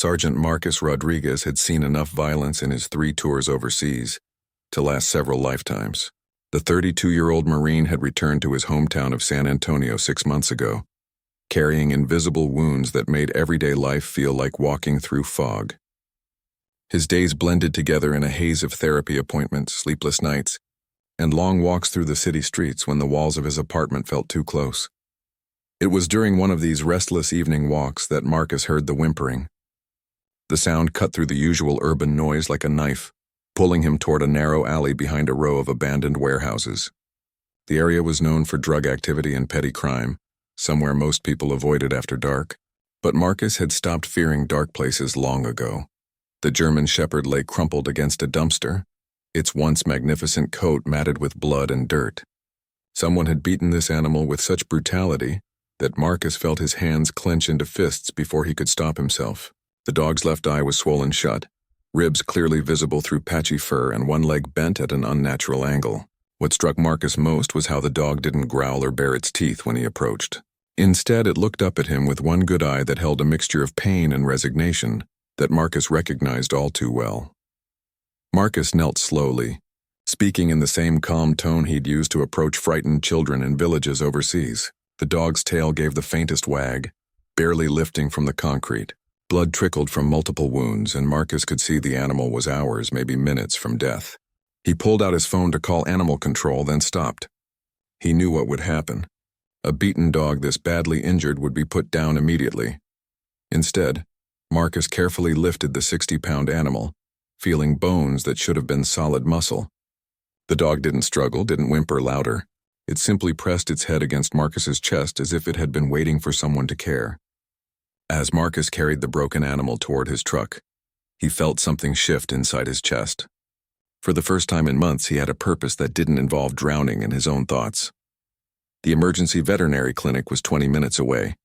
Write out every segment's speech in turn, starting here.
Sergeant Marcus Rodriguez had seen enough violence in his 3 tours overseas to last several lifetimes. The 32-year-old Marine had returned to his hometown of San Antonio 6 months ago, carrying invisible wounds that made everyday life feel like walking through fog. His days blended together in a haze of therapy appointments, sleepless nights, and long walks through the city streets when the walls of his apartment felt too close. It was during one of these restless evening walks that Marcus heard the whimpering. The sound cut through the usual urban noise like a knife, pulling him toward a narrow alley behind a row of abandoned warehouses. The area was known for drug activity and petty crime, somewhere most people avoided after dark, but Marcus had stopped fearing dark places long ago. The German Shepherd lay crumpled against a dumpster, its once magnificent coat matted with blood and dirt. Someone had beaten this animal with such brutality that Marcus felt his hands clench into fists before he could stop himself. The dog's left eye was swollen shut, ribs clearly visible through patchy fur and one leg bent at an unnatural angle. What struck Marcus most was how the dog didn't growl or bare its teeth when he approached. Instead, it looked up at him with one good eye that held a mixture of pain and resignation that Marcus recognized all too well. Marcus knelt slowly, speaking in the same calm tone he'd used to approach frightened children in villages overseas. The dog's tail gave the faintest wag, barely lifting from the concrete. Blood trickled from multiple wounds, and Marcus could see the animal was hours, maybe minutes, from death. He pulled out his phone to call animal control, then stopped. He knew what would happen. A beaten dog this badly injured would be put down immediately. Instead, Marcus carefully lifted the 60-pound animal, feeling bones that should have been solid muscle. The dog didn't struggle, didn't whimper louder. It simply pressed its head against Marcus's chest as if it had been waiting for someone to care. As Marcus carried the broken animal toward his truck, he felt something shift inside his chest. For the first time in months, he had a purpose that didn't involve drowning in his own thoughts. The emergency veterinary clinic was 20 minutes away.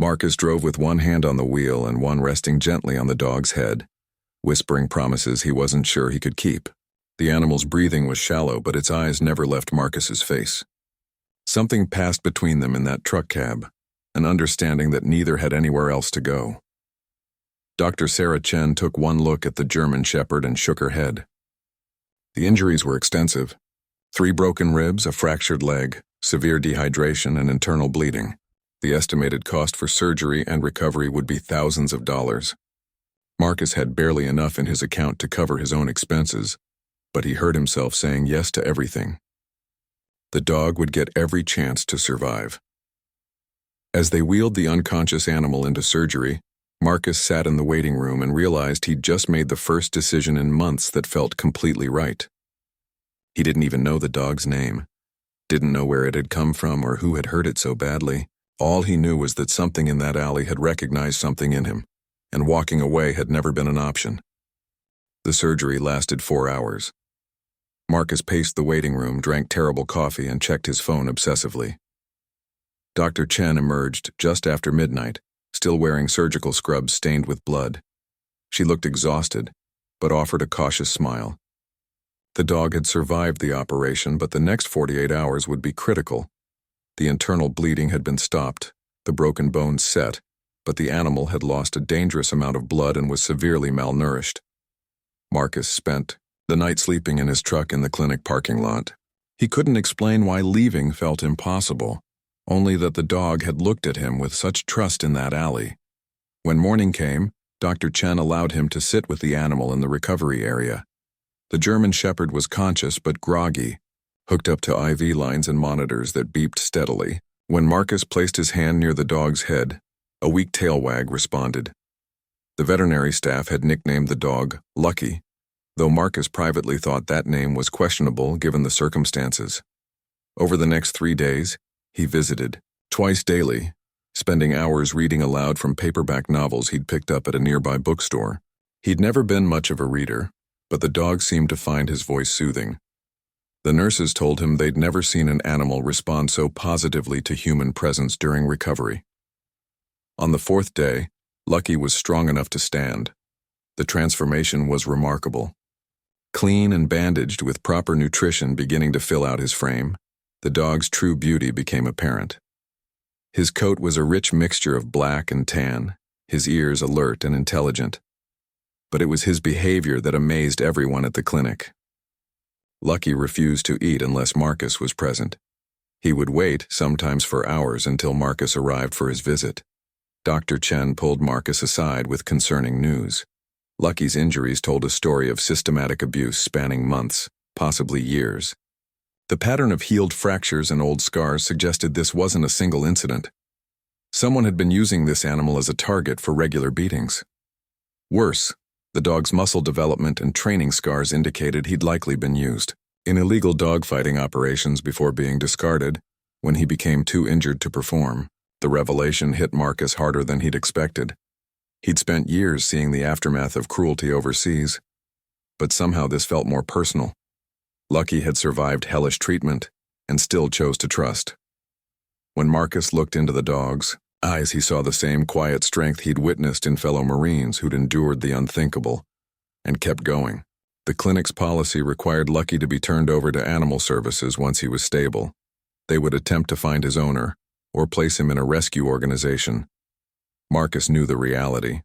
Marcus drove with one hand on the wheel and one resting gently on the dog's head, whispering promises he wasn't sure he could keep. The animal's breathing was shallow, but its eyes never left Marcus's face. Something passed between them in that truck cab, an understanding that neither had anywhere else to go. Dr. Sarah Chen took one look at the German Shepherd and shook her head. The injuries were extensive. 3 broken ribs, a fractured leg, severe dehydration, and internal bleeding. The estimated cost for surgery and recovery would be thousands of dollars. Marcus had barely enough in his account to cover his own expenses, but he heard himself saying yes to everything. The dog would get every chance to survive. As they wheeled the unconscious animal into surgery, Marcus sat in the waiting room and realized he'd just made the first decision in months that felt completely right. He didn't even know the dog's name, didn't know where it had come from or who had hurt it so badly. All he knew was that something in that alley had recognized something in him, and walking away had never been an option. The surgery lasted 4 hours. Marcus paced the waiting room, drank terrible coffee, and checked his phone obsessively. Dr. Chen emerged just after midnight, still wearing surgical scrubs stained with blood. She looked exhausted, but offered a cautious smile. The dog had survived the operation, but the next 48 hours would be critical. The internal bleeding had been stopped, the broken bones set, but the animal had lost a dangerous amount of blood and was severely malnourished. Marcus spent the night sleeping in his truck in the clinic parking lot. He couldn't explain why leaving felt impossible, only that the dog had looked at him with such trust in that alley. When morning came, Dr. Chen allowed him to sit with the animal in the recovery area. The German Shepherd was conscious but groggy, hooked up to IV lines and monitors that beeped steadily. When Marcus placed his hand near the dog's head, a weak tail wag responded. The veterinary staff had nicknamed the dog Lucky, though Marcus privately thought that name was questionable given the circumstances. Over the next 3 days, he visited, twice daily, spending hours reading aloud from paperback novels he'd picked up at a nearby bookstore. He'd never been much of a reader, but the dog seemed to find his voice soothing. The nurses told him they'd never seen an animal respond so positively to human presence during recovery. On the 4th day, Lucky was strong enough to stand. The transformation was remarkable. Clean and bandaged with proper nutrition beginning to fill out his frame, the dog's true beauty became apparent. His coat was a rich mixture of black and tan, his ears alert and intelligent. But it was his behavior that amazed everyone at the clinic. Lucky refused to eat unless Marcus was present. He would wait, sometimes for hours, until Marcus arrived for his visit. Dr. Chen pulled Marcus aside with concerning news. Lucky's injuries told a story of systematic abuse spanning months, possibly years. The pattern of healed fractures and old scars suggested this wasn't a single incident. Someone had been using this animal as a target for regular beatings. Worse, the dog's muscle development and training scars indicated he'd likely been used in illegal dogfighting operations before being discarded when he became too injured to perform. The revelation hit Marcus harder than he'd expected. He'd spent years seeing the aftermath of cruelty overseas, but somehow this felt more personal. Lucky had survived hellish treatment and still chose to trust. When Marcus looked into the dog's eyes, he saw the same quiet strength he'd witnessed in fellow Marines who'd endured the unthinkable and kept going. The clinic's policy required Lucky to be turned over to animal services once he was stable. They would attempt to find his owner or place him in a rescue organization. Marcus knew the reality.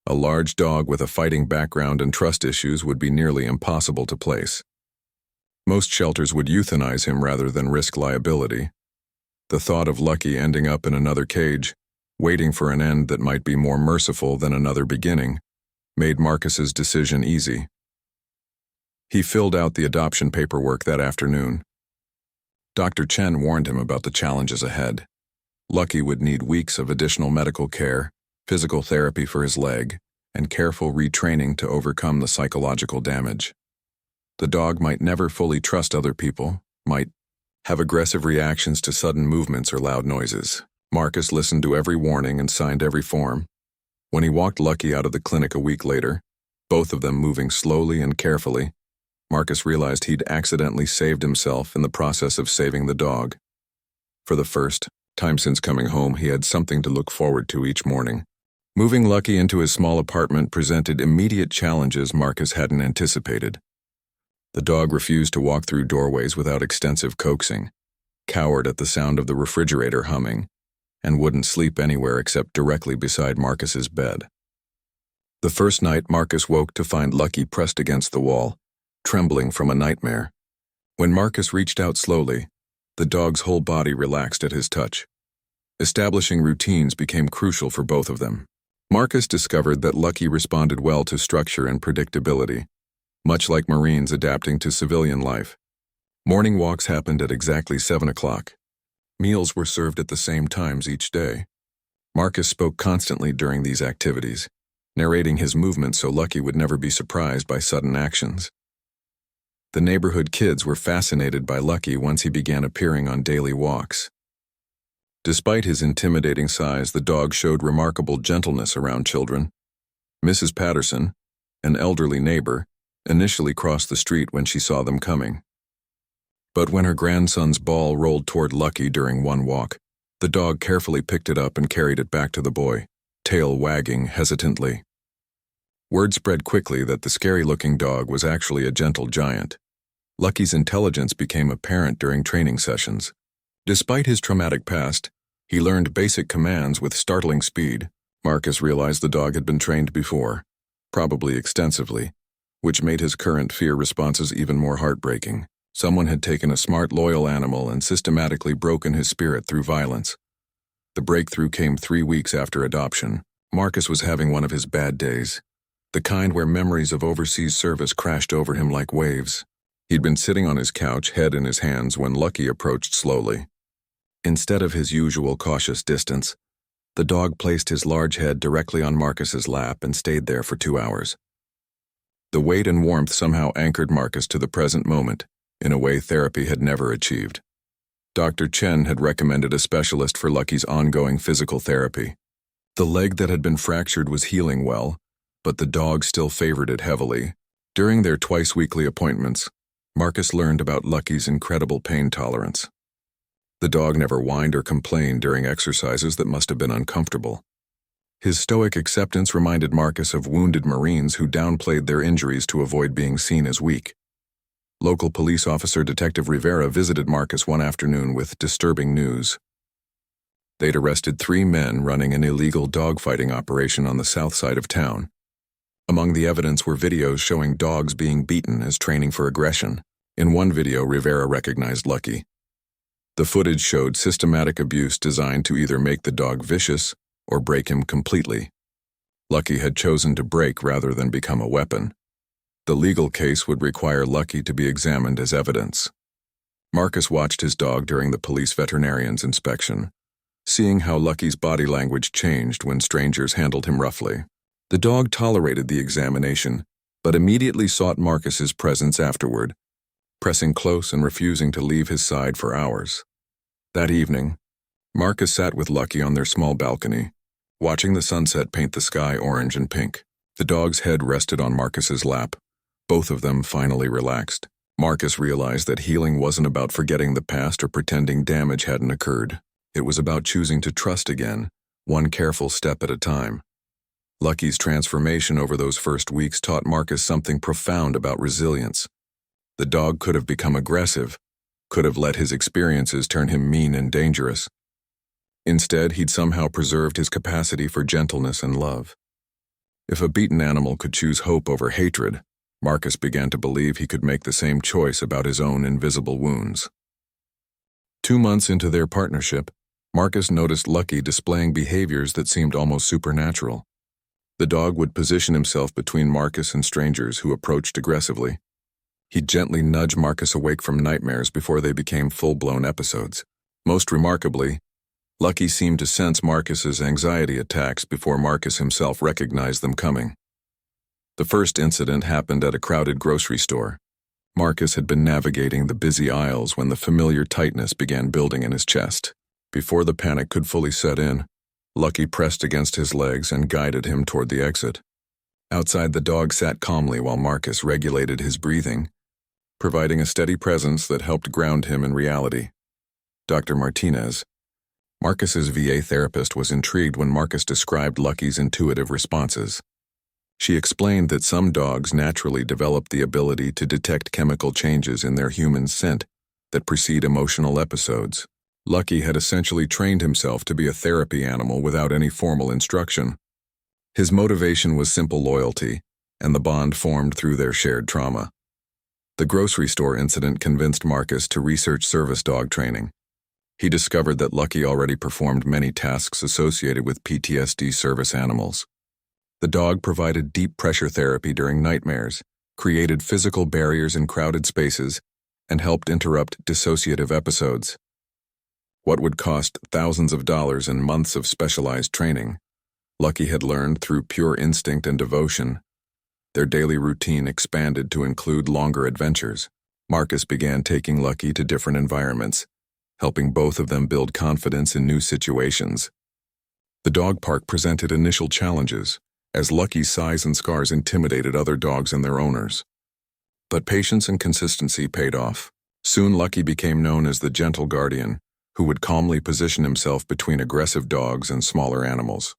A large dog with a fighting background and trust issues would be nearly impossible to place. Most shelters would euthanize him rather than risk liability. The thought of Lucky ending up in another cage, waiting for an end that might be more merciful than another beginning, made Marcus's decision easy. He filled out the adoption paperwork that afternoon. Dr. Chen warned him about the challenges ahead. Lucky would need weeks of additional medical care, physical therapy for his leg, and careful retraining to overcome the psychological damage. The dog might never fully trust other people, might have aggressive reactions to sudden movements or loud noises. Marcus listened to every warning and signed every form. When he walked Lucky out of the clinic a week later, both of them moving slowly and carefully, Marcus realized he'd accidentally saved himself in the process of saving the dog. For the first time since coming home, he had something to look forward to each morning. Moving Lucky into his small apartment presented immediate challenges Marcus hadn't anticipated. The dog refused to walk through doorways without extensive coaxing, cowered at the sound of the refrigerator humming, and wouldn't sleep anywhere except directly beside Marcus's bed. The first night, Marcus woke to find Lucky pressed against the wall, trembling from a nightmare. When Marcus reached out slowly, the dog's whole body relaxed at his touch. Establishing routines became crucial for both of them. Marcus discovered that Lucky responded well to structure and predictability, much like Marines adapting to civilian life. Morning walks happened at exactly 7 o'clock. Meals were served at the same times each day. Marcus spoke constantly during these activities, narrating his movements so Lucky would never be surprised by sudden actions. The neighborhood kids were fascinated by Lucky once he began appearing on daily walks. Despite his intimidating size, the dog showed remarkable gentleness around children. Mrs. Patterson, an elderly neighbor, initially crossed the street when she saw them coming. But when her grandson's ball rolled toward Lucky during one walk, the dog carefully picked it up and carried it back to the boy, tail wagging hesitantly. Word spread quickly that the scary-looking dog was actually a gentle giant. Lucky's intelligence became apparent during training sessions. Despite his traumatic past, he learned basic commands with startling speed. Marcus realized the dog had been trained before, probably extensively, which made his current fear responses even more heartbreaking. Someone had taken a smart, loyal animal and systematically broken his spirit through violence. The breakthrough came 3 weeks after adoption. Marcus was having one of his bad days, the kind where memories of overseas service crashed over him like waves. He'd been sitting on his couch, head in his hands, when Lucky approached slowly. Instead of his usual cautious distance, the dog placed his large head directly on Marcus's lap and stayed there for 2 hours. The weight and warmth somehow anchored Marcus to the present moment, in a way therapy had never achieved. Dr. Chen had recommended a specialist for Lucky's ongoing physical therapy. The leg that had been fractured was healing well, but the dog still favored it heavily. During their twice-weekly appointments, Marcus learned about Lucky's incredible pain tolerance. The dog never whined or complained during exercises that must have been uncomfortable. His stoic acceptance reminded Marcus of wounded Marines who downplayed their injuries to avoid being seen as weak. Local police officer Detective Rivera visited Marcus one afternoon with disturbing news. They'd arrested 3 men running an illegal dogfighting operation on the south side of town. Among the evidence were videos showing dogs being beaten as training for aggression. In one video, Rivera recognized Lucky. The footage showed systematic abuse designed to either make the dog vicious or break him completely. Lucky had chosen to break rather than become a weapon. The legal case would require Lucky to be examined as evidence. Marcus watched his dog during the police veterinarian's inspection, seeing how Lucky's body language changed when strangers handled him roughly. The dog tolerated the examination, but immediately sought Marcus's presence afterward, pressing close and refusing to leave his side for hours. That evening, Marcus sat with Lucky on their small balcony, watching the sunset paint the sky orange and pink. The dog's head rested on Marcus's lap. Both of them finally relaxed. Marcus realized that healing wasn't about forgetting the past or pretending damage hadn't occurred. It was about choosing to trust again, one careful step at a time. Lucky's transformation over those first weeks taught Marcus something profound about resilience. The dog could have become aggressive, could have let his experiences turn him mean and dangerous. Instead, he'd somehow preserved his capacity for gentleness and love. If a beaten animal could choose hope over hatred, Marcus began to believe he could make the same choice about his own invisible wounds. 2 months into their partnership, Marcus noticed Lucky displaying behaviors that seemed almost supernatural. The dog would position himself between Marcus and strangers who approached aggressively. He'd gently nudge Marcus awake from nightmares before they became full-blown episodes. Most remarkably, Lucky seemed to sense Marcus's anxiety attacks before Marcus himself recognized them coming. The first incident happened at a crowded grocery store. Marcus had been navigating the busy aisles when the familiar tightness began building in his chest. Before the panic could fully set in, Lucky pressed against his legs and guided him toward the exit. Outside, the dog sat calmly while Marcus regulated his breathing, providing a steady presence that helped ground him in reality. Dr. Martinez, Marcus's VA therapist, was intrigued when Marcus described Lucky's intuitive responses. She explained that some dogs naturally develop the ability to detect chemical changes in their human scent that precede emotional episodes. Lucky had essentially trained himself to be a therapy animal without any formal instruction. His motivation was simple loyalty, and the bond formed through their shared trauma. The grocery store incident convinced Marcus to research service dog training. He discovered that Lucky already performed many tasks associated with PTSD service animals. The dog provided deep pressure therapy during nightmares, created physical barriers in crowded spaces, and helped interrupt dissociative episodes. What would cost thousands of dollars and months of specialized training, Lucky had learned through pure instinct and devotion. Their daily routine expanded to include longer adventures. Marcus began taking Lucky to different environments, helping both of them build confidence in new situations. The dog park presented initial challenges, as Lucky's size and scars intimidated other dogs and their owners. But patience and consistency paid off. Soon Lucky became known as the gentle guardian, who would calmly position himself between aggressive dogs and smaller animals.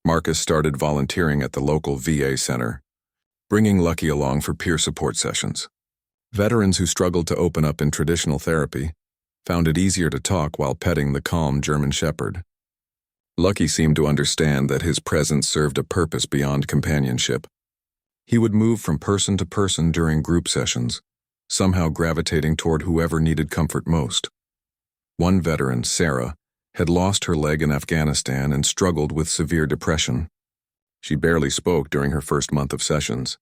Marcus started volunteering at the local VA center, bringing Lucky along for peer support sessions. Veterans who struggled to open up in traditional therapy found it easier to talk while petting the calm German Shepherd. Lucky seemed to understand that his presence served a purpose beyond companionship. He would move from person to person during group sessions, somehow gravitating toward whoever needed comfort most. One veteran, Sarah, had lost her leg in Afghanistan and struggled with severe depression. She barely spoke during her first month of sessions,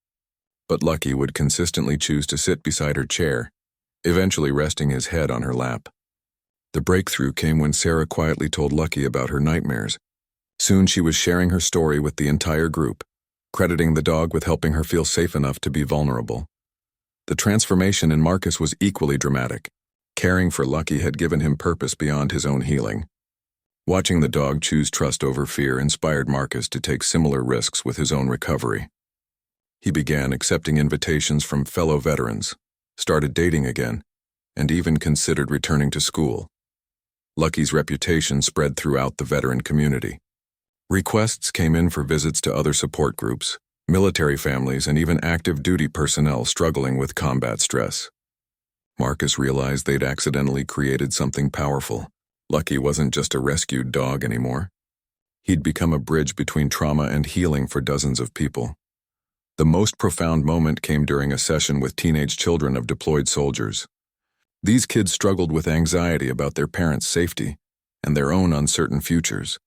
but Lucky would consistently choose to sit beside her chair, eventually resting his head on her lap. The breakthrough came when Sarah quietly told Lucky about her nightmares. Soon she was sharing her story with the entire group, crediting the dog with helping her feel safe enough to be vulnerable. The transformation in Marcus was equally dramatic. Caring for Lucky had given him purpose beyond his own healing. Watching the dog choose trust over fear inspired Marcus to take similar risks with his own recovery. He began accepting invitations from fellow veterans, started dating again, and even considered returning to school. Lucky's reputation spread throughout the veteran community. Requests came in for visits to other support groups, military families, and even active duty personnel struggling with combat stress. Marcus realized they'd accidentally created something powerful. Lucky wasn't just a rescued dog anymore. He'd become a bridge between trauma and healing for dozens of people. The most profound moment came during a session with teenage children of deployed soldiers. These kids struggled with anxiety about their parents' safety and their own uncertain futures.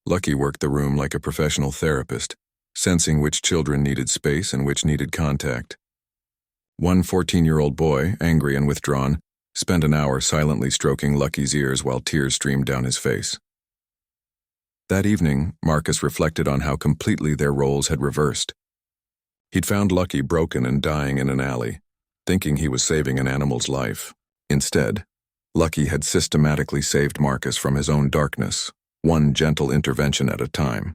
Lucky worked the room like a professional therapist, sensing which children needed space and which needed contact. One 14-year-old boy, angry and withdrawn, spent an hour silently stroking Lucky's ears while tears streamed down his face. That evening, Marcus reflected on how completely their roles had reversed. He'd found Lucky broken and dying in an alley, thinking he was saving an animal's life. Instead, Lucky had systematically saved Marcus from his own darkness, one gentle intervention at a time.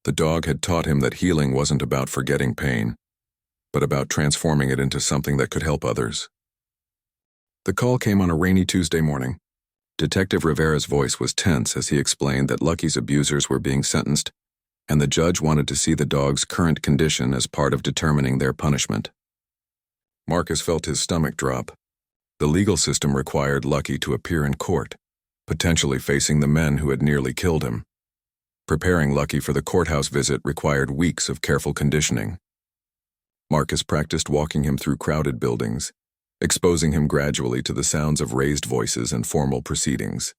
The dog had taught him that healing wasn't about forgetting pain, but about transforming it into something that could help others. The call came on a rainy Tuesday morning. Detective Rivera's voice was tense as he explained that Lucky's abusers were being sentenced, and the judge wanted to see the dog's current condition as part of determining their punishment. Marcus felt his stomach drop. The legal system required Lucky to appear in court, potentially facing the men who had nearly killed him. Preparing Lucky for the courthouse visit required weeks of careful conditioning. Marcus practiced walking him through crowded buildings, exposing him gradually to the sounds of raised voices and formal proceedings.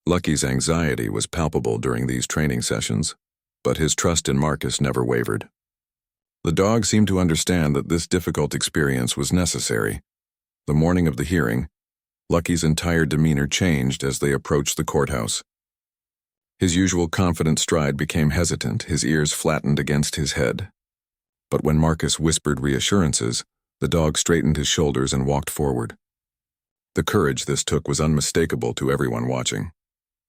Lucky's anxiety was palpable during these training sessions, but his trust in Marcus never wavered. The dog seemed to understand that this difficult experience was necessary. The morning of the hearing, Lucky's entire demeanor changed as they approached the courthouse. His usual confident stride became hesitant, his ears flattened against his head. But when Marcus whispered reassurances, the dog straightened his shoulders and walked forward. The courage this took was unmistakable to everyone watching.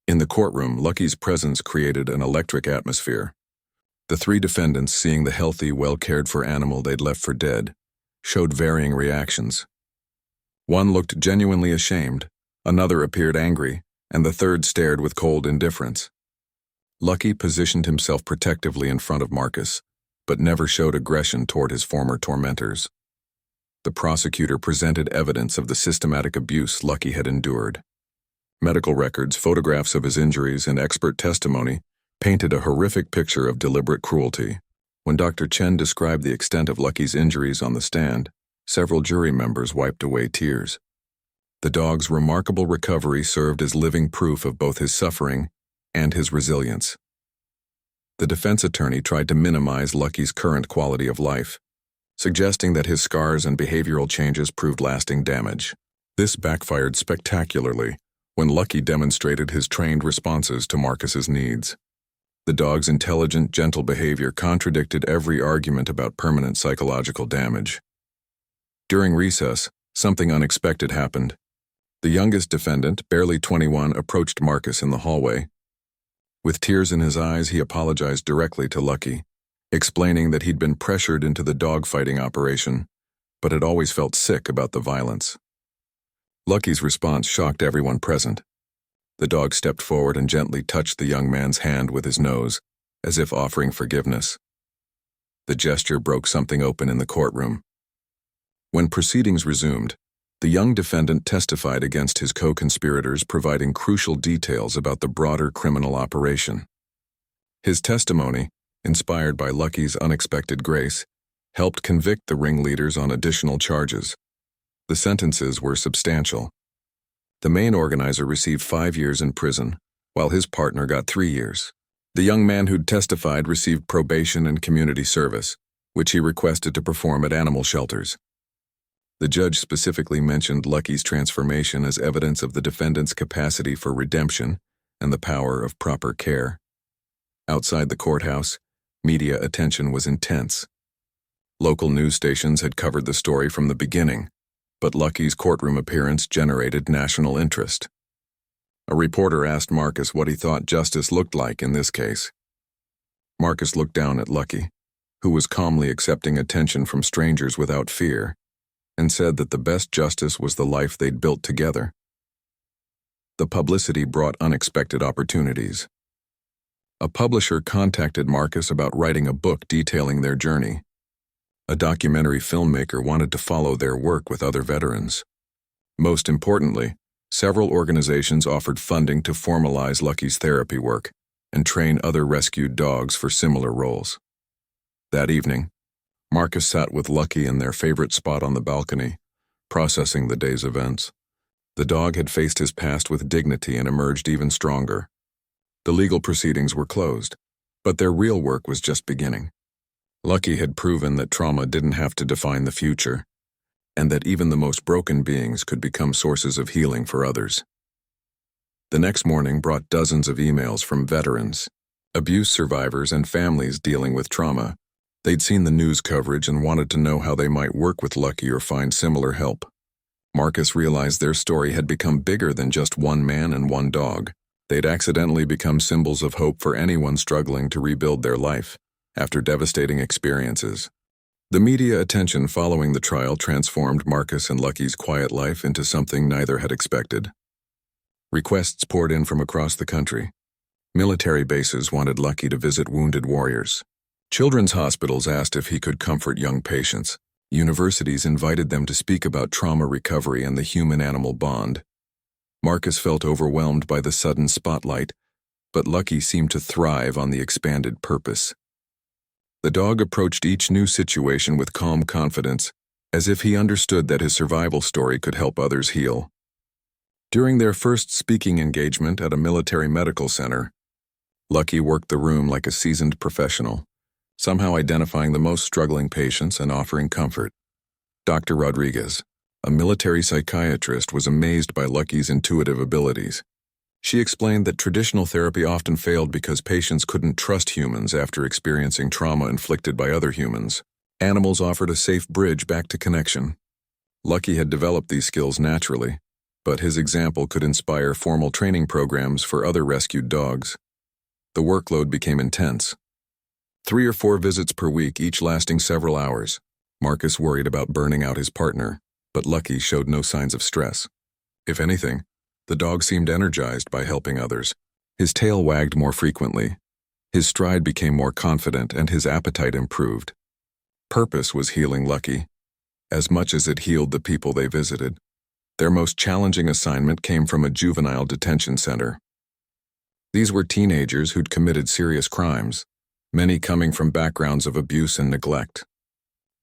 In the courtroom, Lucky's presence created an electric atmosphere. The three defendants, seeing the healthy, well-cared-for animal they'd left for dead, showed varying reactions. One looked genuinely ashamed, another appeared angry, and the third stared with cold indifference. Lucky positioned himself protectively in front of Marcus, but never showed aggression toward his former tormentors. The prosecutor presented evidence of the systematic abuse Lucky had endured. Medical records, photographs of his injuries, and expert testimony painted a horrific picture of deliberate cruelty. When Dr. Chen described the extent of Lucky's injuries on the stand, several jury members wiped away tears. The dog's remarkable recovery served as living proof of both his suffering and his resilience. The defense attorney tried to minimize Lucky's current quality of life, suggesting that his scars and behavioral changes proved lasting damage. This backfired spectacularly when Lucky demonstrated his trained responses to Marcus's needs. The dog's intelligent, gentle behavior contradicted every argument about permanent psychological damage. During recess, something unexpected happened. The youngest defendant, barely 21, approached Marcus in the hallway. With tears in his eyes, he apologized directly to Lucky, explaining that he'd been pressured into the dogfighting operation, but had always felt sick about the violence. Lucky's response shocked everyone present. The dog stepped forward and gently touched the young man's hand with his nose, as if offering forgiveness. The gesture broke something open in the courtroom. When proceedings resumed, the young defendant testified against his co-conspirators, providing crucial details about the broader criminal operation. His testimony, inspired by Lucky's unexpected grace, helped convict the ringleaders on additional charges. The sentences were substantial. The main organizer received 5 years in prison, while his partner got 3 years. The young man who'd testified received probation and community service, which he requested to perform at animal shelters. The judge specifically mentioned Lucky's transformation as evidence of the defendant's capacity for redemption and the power of proper care. Outside the courthouse, media attention was intense. Local news stations had covered the story from the beginning, but Lucky's courtroom appearance generated national interest. A reporter asked Marcus what he thought justice looked like in this case. Marcus looked down at Lucky, who was calmly accepting attention from strangers without fear, and said that the best justice was the life they'd built together. The publicity brought unexpected opportunities. A publisher contacted Marcus about writing a book detailing their journey. A documentary filmmaker wanted to follow their work with other veterans. Most importantly, Several organizations offered funding to formalize Lucky's therapy work and train other rescued dogs for similar roles. That evening, Marcus sat with Lucky in their favorite spot on the balcony, processing the day's events. The dog had faced his past with dignity and emerged even stronger. The legal proceedings were closed, but their real work was just beginning. Lucky had proven that trauma didn't have to define the future, and that even the most broken beings could become sources of healing for others. The next morning brought dozens of emails from veterans, abuse survivors, and families dealing with trauma. They'd seen the news coverage and wanted to know how they might work with Lucky or find similar help. Marcus realized their story had become bigger than just one man and one dog. They'd accidentally become symbols of hope for anyone struggling to rebuild their life after devastating experiences. The media attention following the trial transformed Marcus and Lucky's quiet life into something neither had expected. Requests poured in from across the country. Military bases wanted Lucky to visit wounded warriors. Children's hospitals asked if he could comfort young patients. Universities invited them to speak about trauma recovery and the human-animal bond. Marcus felt overwhelmed by the sudden spotlight, but Lucky seemed to thrive on the expanded purpose. The dog approached each new situation with calm confidence, as if he understood that his survival story could help others heal. During their first speaking engagement at a military medical center, Lucky worked the room like a seasoned professional, somehow identifying the most struggling patients and offering comfort. Dr. Rodriguez, a military psychiatrist, was amazed by Lucky's intuitive abilities. She explained that traditional therapy often failed because patients couldn't trust humans after experiencing trauma inflicted by other humans. Animals offered a safe bridge back to connection. Lucky had developed these skills naturally, but his example could inspire formal training programs for other rescued dogs. The workload became intense. 3 or 4 visits per week, each lasting several hours. Marcus worried about burning out his partner, but Lucky showed no signs of stress. If anything, the dog seemed energized by helping others. His tail wagged more frequently. His stride became more confident and his appetite improved. Purpose was healing Lucky, as much as it healed the people they visited. Their most challenging assignment came from a juvenile detention center. These were teenagers who'd committed serious crimes, many coming from backgrounds of abuse and neglect.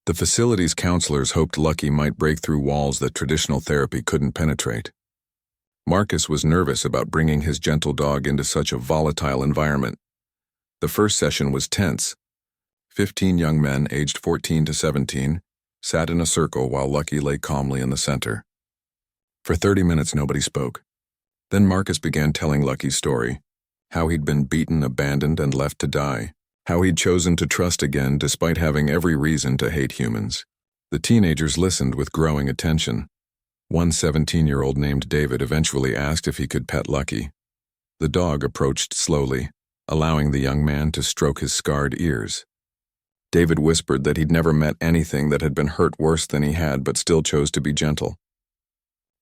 The facility's counselors hoped Lucky might break through walls that traditional therapy couldn't penetrate. Marcus was nervous about bringing his gentle dog into such a volatile environment. The first session was tense. 15 young men aged 14 to 17 sat in a circle while Lucky lay calmly in the center. For 30 minutes nobody spoke. Then Marcus began telling Lucky's story, how he'd been beaten, abandoned, and left to die, how he'd chosen to trust again despite having every reason to hate humans. The teenagers listened with growing attention. One 17-year-old named David eventually asked if he could pet Lucky. The dog approached slowly, allowing the young man to stroke his scarred ears. David whispered that he'd never met anything that had been hurt worse than he had, but still chose to be gentle.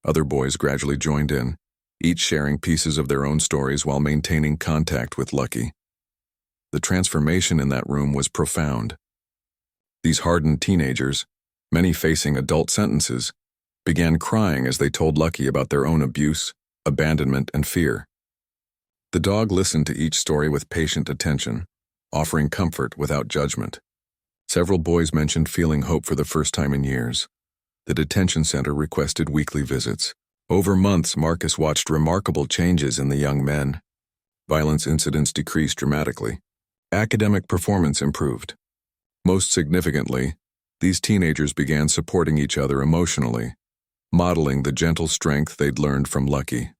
Other boys gradually joined in, each sharing pieces of their own stories while maintaining contact with Lucky. The transformation in that room was profound. These hardened teenagers, many facing adult sentences, began crying as they told Lucky about their own abuse, abandonment, and fear. The dog listened to each story with patient attention, offering comfort without judgment. Several boys mentioned feeling hope for the first time in years. The detention center requested weekly visits. Over months, Marcus watched remarkable changes in the young men. Violence incidents decreased dramatically. Academic performance improved. Most significantly, these teenagers began supporting each other emotionally, modeling the gentle strength they'd learned from Lucky.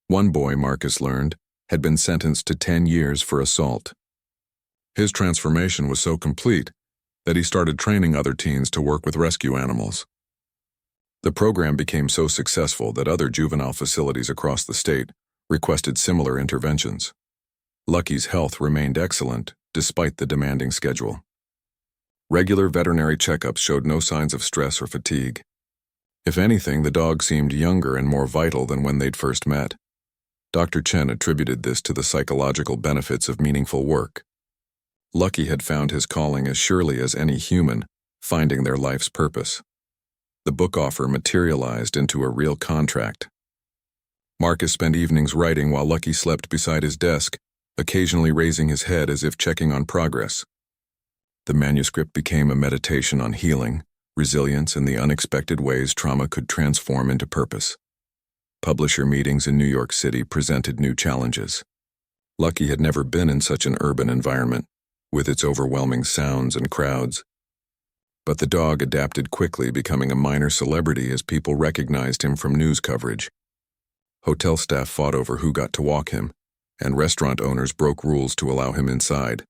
One boy, Marcus learned, had been sentenced to 10 years for assault. His transformation was so complete that he started training other teens to work with rescue animals. The program became so successful that other juvenile facilities across the state requested similar interventions. Lucky's health remained excellent despite the demanding schedule. Regular veterinary checkups showed no signs of stress or fatigue. If anything, the dog seemed younger and more vital than when they'd first met. Dr. Chen attributed this to the psychological benefits of meaningful work. Lucky had found his calling as surely as any human, finding their life's purpose. The book offer materialized into a real contract. Marcus spent evenings writing while Lucky slept beside his desk, occasionally raising his head as if checking on progress. The manuscript became a meditation on healing, resilience, and the unexpected ways trauma could transform into purpose. Publisher meetings in New York City presented new challenges. Lucky had never been in such an urban environment, with its overwhelming sounds and crowds. But the dog adapted quickly, becoming a minor celebrity as people recognized him from news coverage. Hotel staff fought over who got to walk him, and restaurant owners broke rules to allow him inside.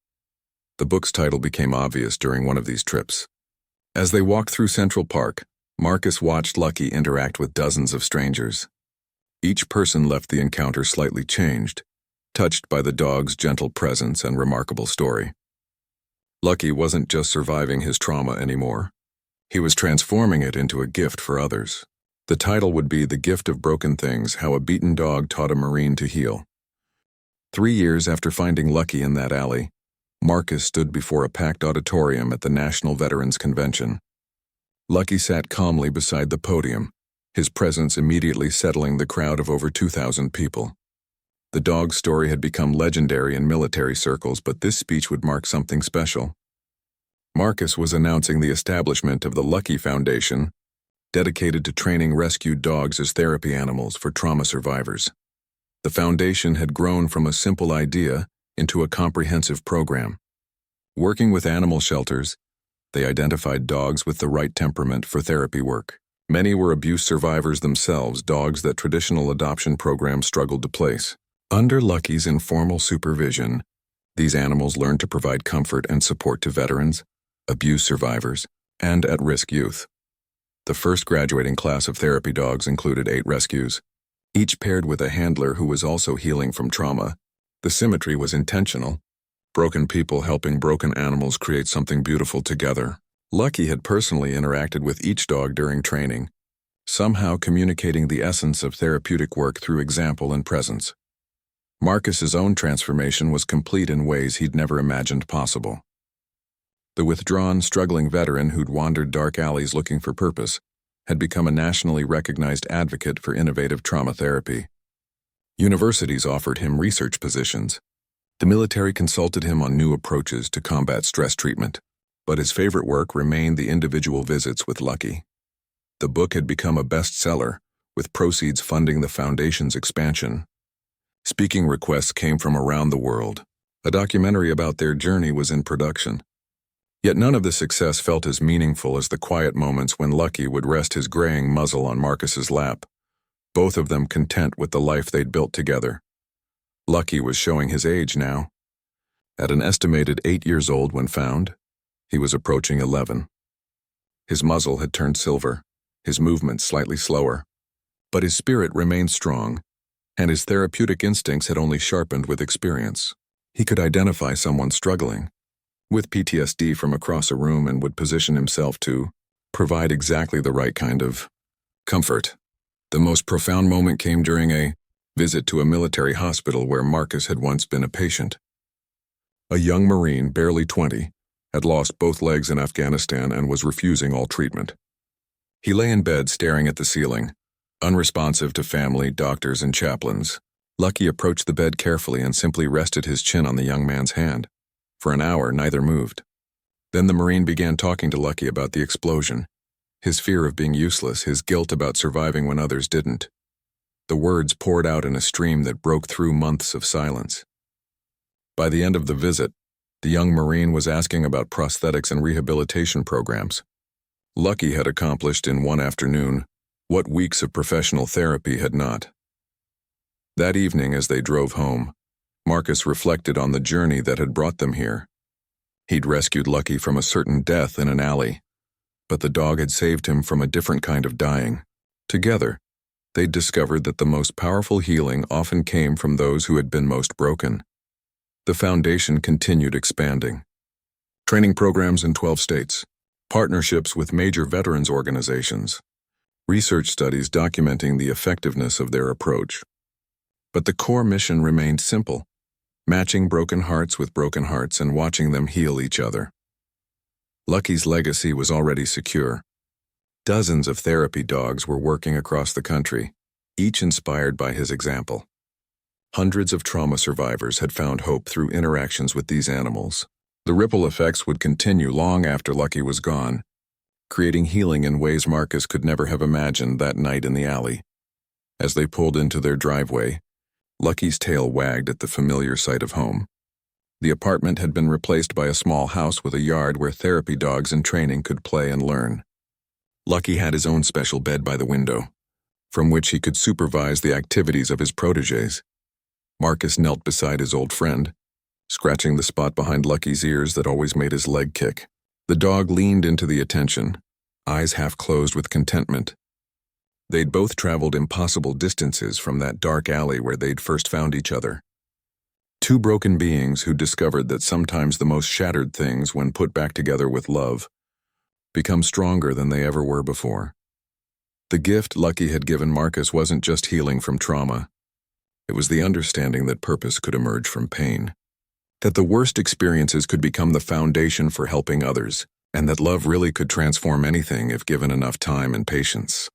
The book's title became obvious during one of these trips. As they walked through Central Park, Marcus watched Lucky interact with dozens of strangers. Each person left the encounter slightly changed, touched by the dog's gentle presence and remarkable story. Lucky wasn't just surviving his trauma anymore. He was transforming it into a gift for others. The title would be The Gift of Broken Things: How a Beaten Dog Taught a Marine to Heal. 3 years after finding Lucky in that alley, Marcus stood before a packed auditorium at the National Veterans Convention. Lucky sat calmly beside the podium, his presence immediately settling the crowd of over 2,000 people. The dog's story had become legendary in military circles, but this speech would mark something special. Marcus was announcing the establishment of the Lucky Foundation, dedicated to training rescued dogs as therapy animals for trauma survivors. The foundation had grown from a simple idea into a comprehensive program. Working with animal shelters, they identified dogs with the right temperament for therapy work. Many were abuse survivors themselves, dogs that traditional adoption programs struggled to place. Under Lucky's informal supervision, these animals learned to provide comfort and support to veterans, abuse survivors, and at-risk youth. The first graduating class of therapy dogs included 8 rescues, each paired with a handler who was also healing from trauma. The symmetry was intentional, broken people helping broken animals create something beautiful together. Lucky had personally interacted with each dog during training, somehow communicating the essence of therapeutic work through example and presence. Marcus's own transformation was complete in ways he'd never imagined possible. The withdrawn, struggling veteran who'd wandered dark alleys looking for purpose had become a nationally recognized advocate for innovative trauma therapy. Universities offered him research positions. The military consulted him on new approaches to combat stress treatment, but his favorite work remained the individual visits with Lucky. The book had become a bestseller, with proceeds funding the foundation's expansion. Speaking requests came from around the world. A documentary about their journey was in production. Yet none of the success felt as meaningful as the quiet moments when Lucky would rest his graying muzzle on Marcus's lap, both of them content with the life they'd built together. Lucky was showing his age now. At an estimated 8 years old when found, he was approaching 11. His muzzle had turned silver, his movements slightly slower, but his spirit remained strong, and his therapeutic instincts had only sharpened with experience. He could identify someone struggling with PTSD from across a room and would position himself to provide exactly the right kind of comfort. The most profound moment came during a visit to a military hospital where Marcus had once been a patient. A young Marine, barely 20, had lost both legs in Afghanistan and was refusing all treatment. He lay in bed staring at the ceiling, unresponsive to family, doctors, and chaplains. Lucky approached the bed carefully and simply rested his chin on the young man's hand. For an hour, neither moved. Then the Marine began talking to Lucky about the explosion, his fear of being useless, his guilt about surviving when others didn't. The words poured out in a stream that broke through months of silence. By the end of the visit, the young Marine was asking about prosthetics and rehabilitation programs. Lucky had accomplished in one afternoon what weeks of professional therapy had not. That evening, as they drove home, Marcus reflected on the journey that had brought them here. He'd rescued Lucky from a certain death in an alley, but the dog had saved him from a different kind of dying. Together, they'd discovered that the most powerful healing often came from those who had been most broken. The foundation continued expanding. Training programs in 12 states, partnerships with major veterans organizations, research studies documenting the effectiveness of their approach. But the core mission remained simple: matching broken hearts with broken hearts and watching them heal each other. Lucky's legacy was already secure. Dozens of therapy dogs were working across the country, each inspired by his example. Hundreds of trauma survivors had found hope through interactions with these animals. The ripple effects would continue long after Lucky was gone, creating healing in ways Marcus could never have imagined that night in the alley. As they pulled into their driveway, Lucky's tail wagged at the familiar sight of home. The apartment had been replaced by a small house with a yard where therapy dogs in training could play and learn. Lucky had his own special bed by the window, from which he could supervise the activities of his protégés. Marcus knelt beside his old friend, scratching the spot behind Lucky's ears that always made his leg kick. The dog leaned into the attention, eyes half closed with contentment. They'd both traveled impossible distances from that dark alley where they'd first found each other. Two broken beings who discovered that sometimes the most shattered things, when put back together with love, become stronger than they ever were before. The gift Lucky had given Marcus wasn't just healing from trauma. It was the understanding that purpose could emerge from pain, that the worst experiences could become the foundation for helping others, and that love really could transform anything if given enough time and patience.